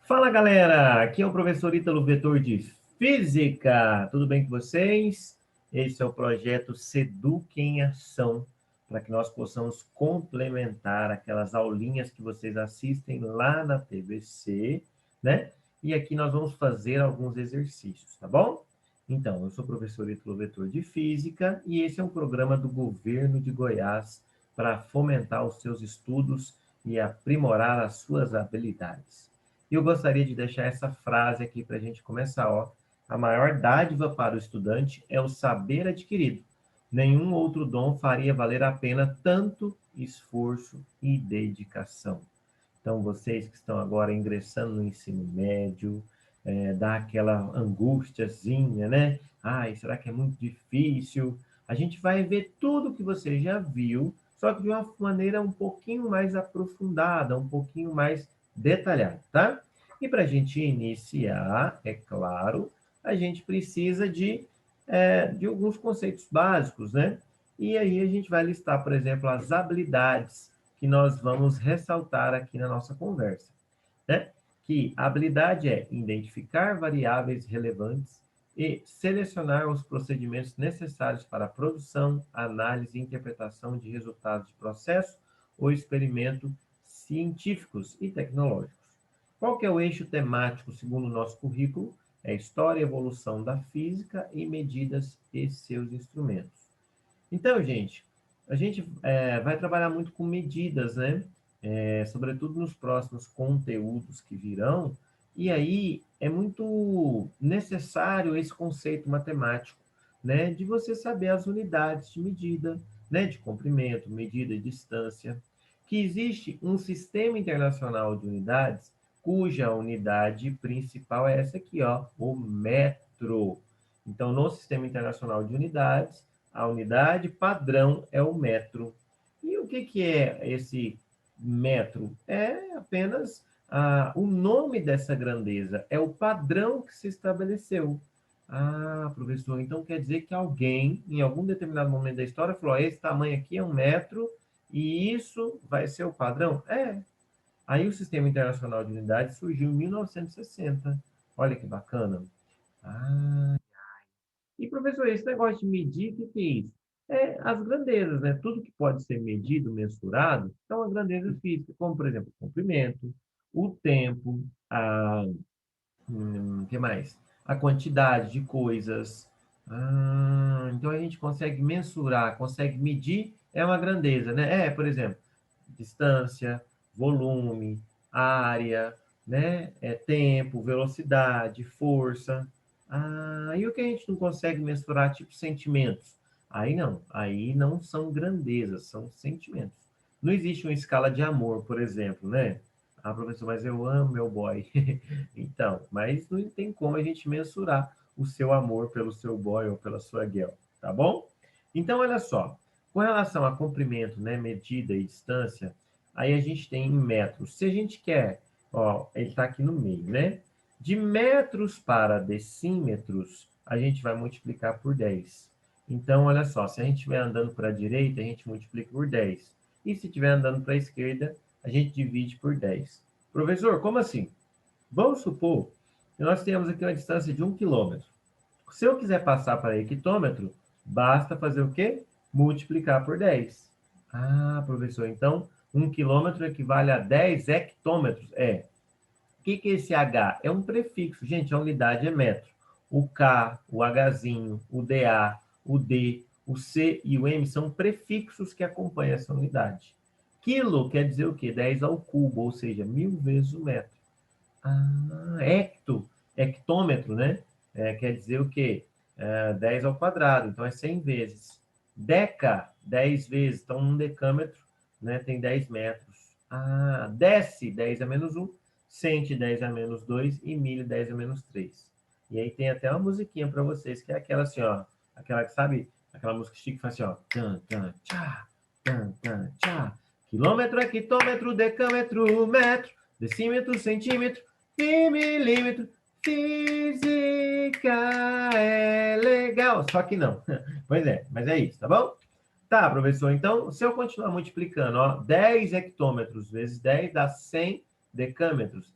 Fala, galera! Aqui é o professor Ítalo, vetor de Física. Tudo bem com vocês? Esse é o projeto Seduc em Ação, para que nós possamos complementar aquelas aulinhas que vocês assistem lá na TVC, né? E aqui nós vamos fazer alguns exercícios, tá bom? Então, eu sou o professor Ítalo, vetor de Física, e esse é um programa do governo de Goiás para fomentar os seus estudos e aprimorar as suas habilidades. E eu gostaria de deixar essa frase aqui para a gente começar, ó. A maior dádiva para o estudante é o saber adquirido. Nenhum outro dom faria valer a pena tanto esforço e dedicação. Então, vocês que estão agora ingressando no ensino médio, dá aquela angústiazinha, né? Ai, será que é muito difícil? A gente vai ver tudo que você já viu, só que de uma maneira um pouquinho mais aprofundada, um pouquinho mais detalhada, tá? E para a gente iniciar, é claro, a gente precisa de alguns conceitos básicos, né? E aí a gente vai listar, por exemplo, as habilidades que nós vamos ressaltar aqui na nossa conversa, né? Que a habilidade é identificar variáveis relevantes e selecionar os procedimentos necessários para a produção, análise e interpretação de resultados de processo ou experimento científicos e tecnológicos. Qual que é o eixo temático, segundo o nosso currículo? É história e evolução da física e medidas e seus instrumentos. Então, gente, a gente vai trabalhar muito com medidas, né? Sobretudo nos próximos conteúdos que virão, e aí é muito necessário esse conceito matemático, né? De você saber as unidades de medida, né? De comprimento, medida e distância. Que existe um sistema internacional de unidades, cuja unidade principal é essa aqui, ó, o metro. Então, no sistema internacional de unidades, a unidade padrão é o metro. E o que é esse metro? É apenas o nome dessa grandeza, é o padrão que se estabeleceu. Ah, professor, então quer dizer que alguém, em algum determinado momento da história, falou: esse tamanho aqui é um metro e isso vai ser o padrão? É. Aí o Sistema Internacional de Unidades surgiu em 1960. Olha que bacana. Ah, e, professor, esse negócio de medir, o que é isso? É as grandezas, né? Tudo que pode ser medido, mensurado, são as grandezas físicas, como, por exemplo, o comprimento, o tempo, que mais? A quantidade de coisas. Então, a gente consegue mensurar, consegue medir, é uma grandeza, né? Por exemplo, distância, volume, área, né? Tempo, velocidade, força. E o que a gente não consegue mensurar, tipo sentimentos? Aí não são grandezas, são sentimentos. Não existe uma escala de amor, por exemplo, né? Ah, professor, mas eu amo meu boy. Então, mas não tem como a gente mensurar o seu amor pelo seu boy ou pela sua girl, tá bom? Então, olha só, com relação a comprimento, né, medida e distância, aí a gente tem em metros. Se a gente quer, ó, ele está aqui no meio, né? De metros para decímetros, a gente vai multiplicar por 10. Então, olha só, se a gente estiver andando para a direita, a gente multiplica por 10. E se estiver andando para a esquerda, a gente divide por 10. Professor, como assim? Vamos supor que nós temos aqui uma distância de 1 quilômetro. Se eu quiser passar para hectômetro, basta fazer o quê? Multiplicar por 10. Ah, professor, então 1 quilômetro equivale a 10 hectômetros. O que é esse H? É um prefixo. Gente, a unidade é metro. O K, o Hzinho, o DA, o D, o C e o M são prefixos que acompanham essa unidade. Quilo quer dizer o quê? 10 ao cubo, ou seja, 1000 vezes o metro. Hectômetro, né? Quer dizer o quê? 10 ao quadrado, então é 100 vezes. Deca, 10 vezes, então 1 decâmetro, né, tem 10 metros. Deci, 10 a menos 1, centi, 10 a menos 2 e milho, 10 a menos 3. E aí tem até uma musiquinha para vocês, que é aquela assim, ó, aquela que sabe, aquela música chique que faz assim, ó, tan, tan, tchá, tan, tan, tchá. Quilômetro, hectômetro, decâmetro, metro, decímetro, centímetro, e milímetro. Física é legal. Só que não. Pois é, mas é isso, tá bom? Tá, professor. Então, se eu continuar multiplicando, ó, 10 hectômetros vezes 10 dá 100 decâmetros.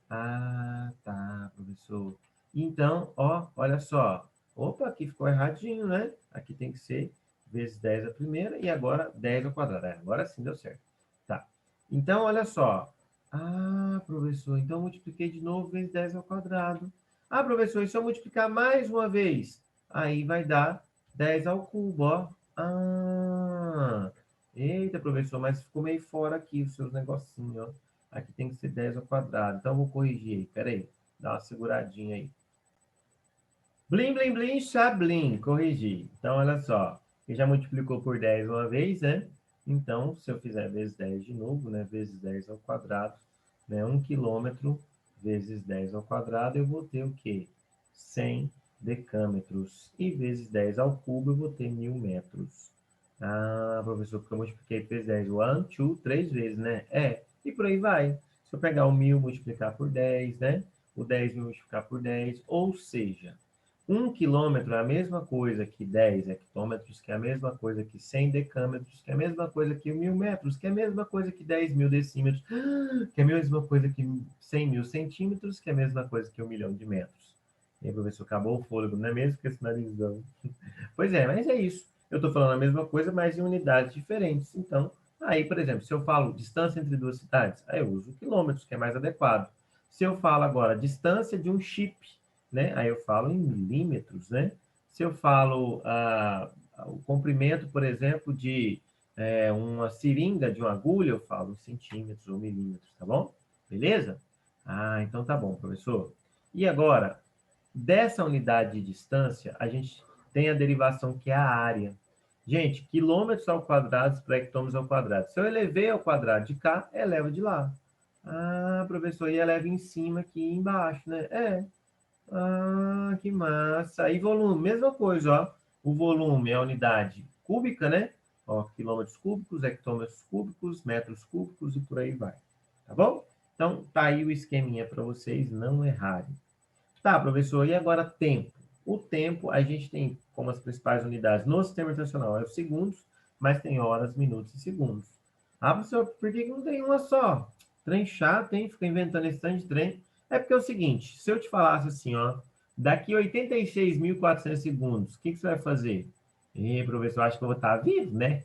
Ah, tá, professor. Então, ó, olha só. Opa, aqui ficou erradinho, né? Aqui tem que ser vezes 10 a primeira e agora 10 ao quadrado. É, agora sim deu certo. Tá. Então, olha só. Ah, professor, então eu multipliquei de novo vezes 10 ao quadrado. Ah, professor, e se eu multiplicar mais uma vez? Aí vai dar 10 ao cubo, ó. Ah, eita, professor, mas ficou meio fora aqui os seus negocinhos, ó. Aqui tem que ser 10 ao quadrado. Então, eu vou corrigir aí. Espera aí. Dá uma seguradinha aí. Blim, blim, blim, chablim. Corrigi. Então, olha só. Ele já multiplicou por 10 uma vez, né? Então, se eu fizer vezes 10 de novo, né? Vezes 10 ao quadrado, né? 1 quilômetro vezes 10 ao quadrado, eu vou ter o quê? 100 decâmetros. E vezes 10 ao cubo, eu vou ter 1000 metros. Ah, professor, porque eu multipliquei vezes 10. 1, 2, 3 vezes, né? É. E por aí vai. Se eu pegar o 1000 multiplicar por 10, né? O 10 multiplicar por 10, ou seja, 1 quilômetro é a mesma coisa que 10 hectômetros, que é a mesma coisa que 100 decâmetros, que é a mesma coisa que 1000 metros, que é a mesma coisa que 10.000 decímetros, que é a mesma coisa que 100.000 centímetros, que é a mesma coisa que 1 milhão de metros. E aí, professor, acabou o fôlego, não é mesmo? Com esse narizão. Pois é, mas é isso. Eu estou falando a mesma coisa, mas em unidades diferentes. Então, aí, por exemplo, se eu falo distância entre duas cidades, aí eu uso quilômetros, que é mais adequado. Se eu falo agora distância de um chip, né? Aí eu falo em milímetros, né? Se eu falo o comprimento, por exemplo, de uma seringa, de uma agulha, eu falo em centímetros ou milímetros, tá bom? Beleza? Ah, então tá bom, professor. E agora, dessa unidade de distância, a gente tem a derivação que é a área. Gente, quilômetros ao quadrado para hectômetros ao quadrado. Se eu elevei ao quadrado de cá, eleva de lá. Ah, professor, e eleva em cima aqui embaixo, né? É. Ah, que massa. E volume, mesma coisa, ó. O volume é a unidade cúbica, né? Ó, quilômetros cúbicos, hectômetros cúbicos, metros cúbicos e por aí vai. Tá bom? Então, tá aí o esqueminha para vocês não errarem. Tá, professor, e agora tempo? O tempo, a gente tem como as principais unidades no sistema internacional é os segundos, mas tem horas, minutos e segundos. Ah, professor, por que não tem uma só? Trem chato, hein? Fica inventando esse tanto de trem. É porque é o seguinte, se eu te falasse assim, ó, daqui 86.400 segundos, o que você vai fazer? Professor, acho que eu vou estar vivo, né?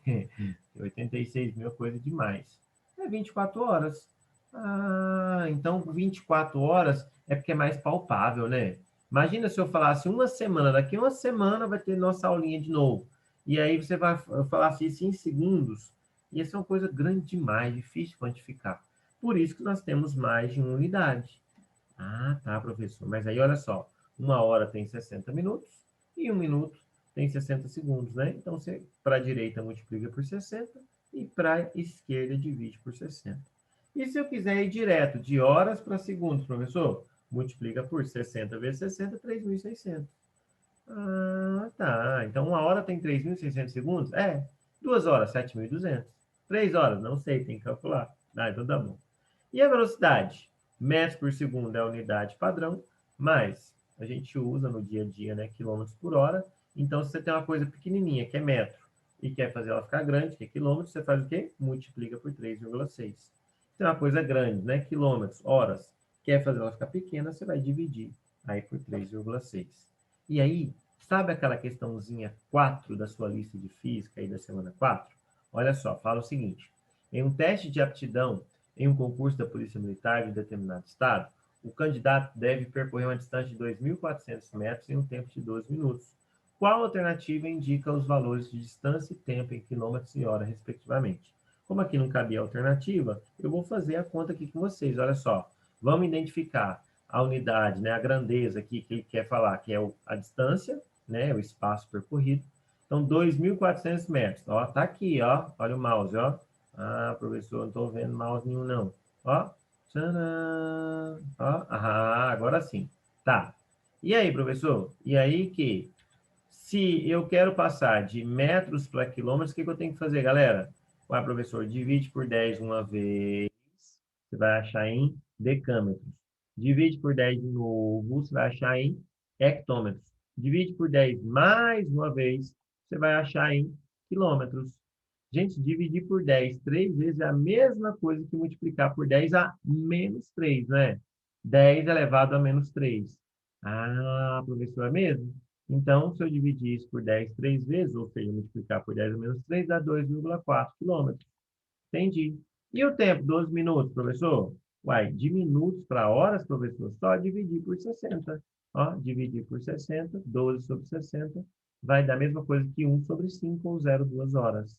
86 mil é coisa demais. É 24 horas. Ah, então 24 horas é porque é mais palpável, né? Imagina se eu falasse uma semana, daqui uma semana vai ter nossa aulinha de novo. E aí você vai falar assim em segundos. E isso é uma coisa grande demais, difícil de quantificar. Por isso que nós temos mais de uma unidade. Ah, tá, professor. Mas aí olha só, uma hora tem 60 minutos e um minuto tem 60 segundos, né? Então você para a direita multiplica por 60 e para a esquerda divide por 60. E se eu quiser ir direto de horas para segundos, professor? Multiplica por 60 vezes 60, 3.600. Ah, tá. Então, uma hora tem 3.600 segundos? É. 2 horas, 7.200. 3 horas, não sei, tem que calcular. Ah, então tá bom. E a velocidade? Metros por segundo é a unidade padrão, mas a gente usa no dia a dia, né, quilômetros por hora. Então, se você tem uma coisa pequenininha, que é metro, e quer fazer ela ficar grande, que é quilômetro, você faz o quê? Multiplica por 3,6. Se é uma coisa grande, né, quilômetros, horas, quer fazer ela ficar pequena, você vai dividir aí por 3,6. E aí, sabe aquela questãozinha 4 da sua lista de física aí da semana 4? Olha só, fala o seguinte: em um teste de aptidão em um concurso da Polícia Militar de determinado estado, o candidato deve percorrer uma distância de 2.400 metros em um tempo de 12 minutos. Qual alternativa indica os valores de distância e tempo em quilômetros e hora, respectivamente? Como aqui não cabia alternativa, eu vou fazer a conta aqui com vocês. Olha só, vamos identificar a unidade, né, a grandeza aqui que ele quer falar, que é a distância, né, o espaço percorrido. Então, 2.400 metros. Ó, tá aqui, ó. Olha o mouse, ó. Ah, professor, não estou vendo mouse nenhum, não. Ó. Tcharam. Ó. Ah, agora sim. Tá. E aí, professor? E aí que, se eu quero passar de metros para quilômetros, o que eu tenho que fazer, galera? Ué, professor, divide por 10 uma vez, você vai achar em decâmetros. Divide por 10 de novo, você vai achar em hectômetros. Divide por 10 mais uma vez, você vai achar em quilômetros. Gente, dividir por 10 3 vezes é a mesma coisa que multiplicar por 10 a menos 3, né? 10 elevado a menos 3. Ah, professor, é mesmo? Então, se eu dividir isso por 10 três vezes, ou seja, multiplicar por 10 a menos 3, dá 2,4 quilômetros. Entendi. E o tempo, 12 minutos, professor? Uai, de minutos para horas, professor, só dividir por 60. Ó, dividir por 60, 12 sobre 60, vai dar a mesma coisa que 1 sobre 5, ou 0,2 horas.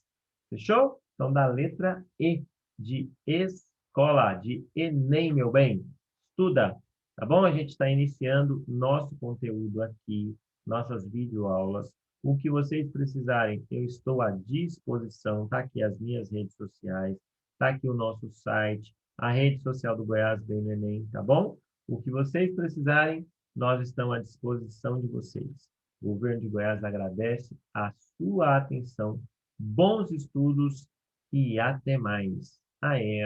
Fechou? Então, da letra E, de escola, de Enem, meu bem. Estuda, tá bom? A gente está iniciando nosso conteúdo aqui, nossas videoaulas. O que vocês precisarem, eu estou à disposição. Está aqui as minhas redes sociais, está aqui o nosso site, a rede social do Goiás Bem no Enem, tá bom? O que vocês precisarem, nós estamos à disposição de vocês. O governo de Goiás agradece a sua atenção, bons estudos e até mais. Aé.